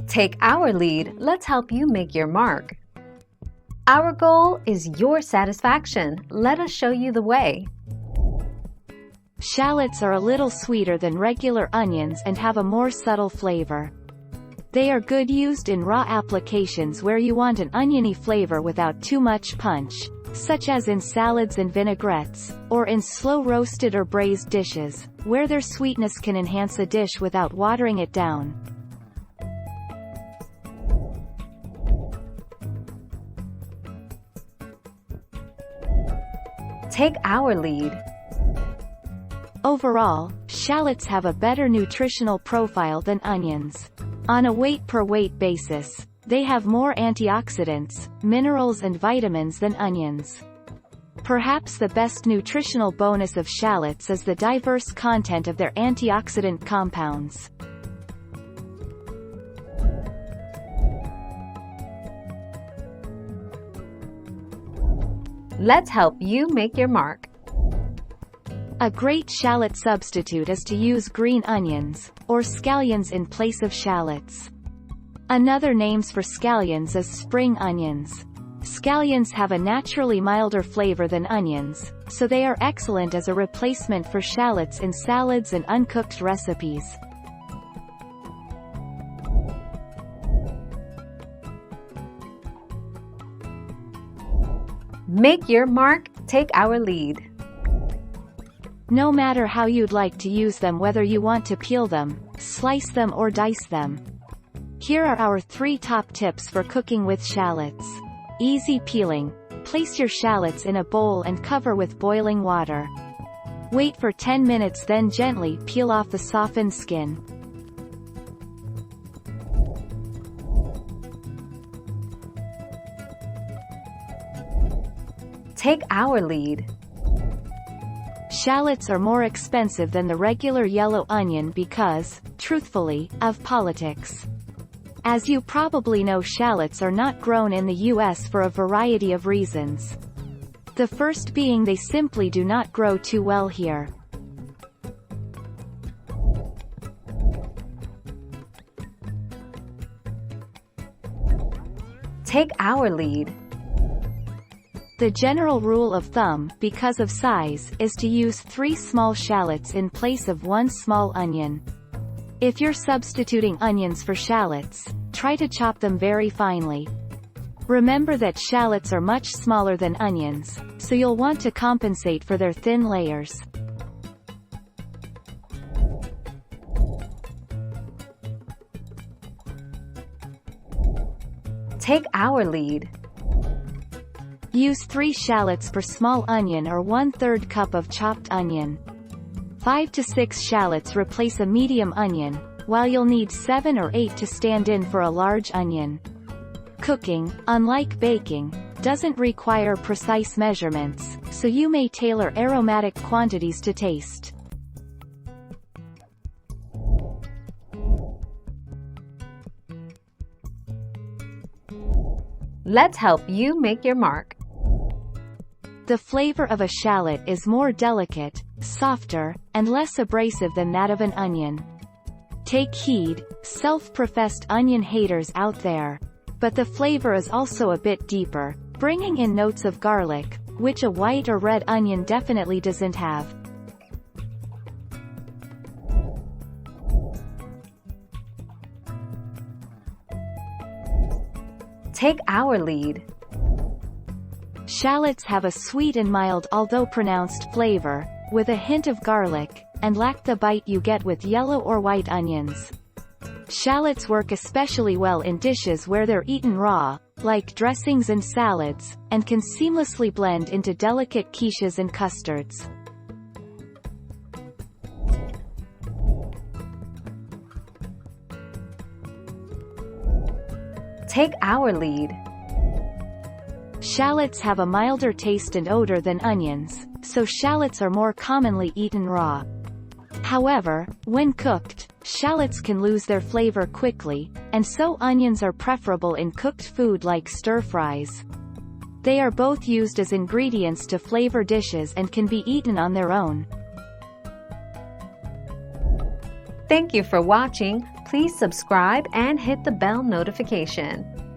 Take our lead, let's help you make your mark. Our goal is your satisfaction. Let us show you the way. Shallots are a little sweeter than regular onions and have a more subtle flavor. They are good used in raw applications where you want an oniony flavor without too much punch, such as in salads and vinaigrettes, or in slow-roasted or braised dishes, where their sweetness can enhance a dish without watering it down. Take our lead. Overall, shallots have a better nutritional profile than onions. On a weight-per-weight basis, they have more antioxidants, minerals and vitamins than onions. Perhaps the best nutritional bonus of shallots is the diverse content of their antioxidant compounds. Let's help you make your mark. A great shallot substitute is to use green onions, or scallions in place of shallots. Another names for scallions is spring onions. Scallions have a naturally milder flavor than onions, so they are excellent as a replacement for shallots in salads and uncooked recipes. Make your mark, take our lead. No matter how you'd like to use them, whether you want to peel them, slice them or dice them. Here are our 3 top tips for cooking with shallots. Easy peeling. Place your shallots in a bowl and cover with boiling water. Wait for 10 minutes, then gently peel off the softened skin. Take our lead. Shallots are more expensive than the regular yellow onion because, truthfully, of politics. As you probably know, shallots are not grown in the US for a variety of reasons. The first being they simply do not grow too well here. Take our lead. The general rule of thumb, because of size, is to use 3 small shallots in place of 1 small onion. If you're substituting onions for shallots, try to chop them very finely. Remember that shallots are much smaller than onions, so you'll want to compensate for their thin layers. Take our lead. Use 3 shallots per small onion or 1/3 cup of chopped onion. 5 to 6 shallots replace a medium onion, while you'll need 7 or 8 to stand in for a large onion. Cooking, unlike baking, doesn't require precise measurements, so you may tailor aromatic quantities to taste. Let's help you make your mark. The flavor of a shallot is more delicate, softer, and less abrasive than that of an onion. Take heed, self-professed onion haters out there. But the flavor is also a bit deeper, bringing in notes of garlic, which a white or red onion definitely doesn't have. Take our lead. Shallots have a sweet and mild although pronounced flavor, with a hint of garlic, and lack the bite you get with yellow or white onions. Shallots work especially well in dishes where they're eaten raw, like dressings and salads, and can seamlessly blend into delicate quiches and custards. Take our lead. Shallots have a milder taste and odor than onions, so shallots are more commonly eaten raw. However, when cooked, shallots can lose their flavor quickly, and so onions are preferable in cooked food like stir-fries. They are both used as ingredients to flavor dishes and can be eaten on their own. Thank you for watching. Please subscribe and hit the bell notification.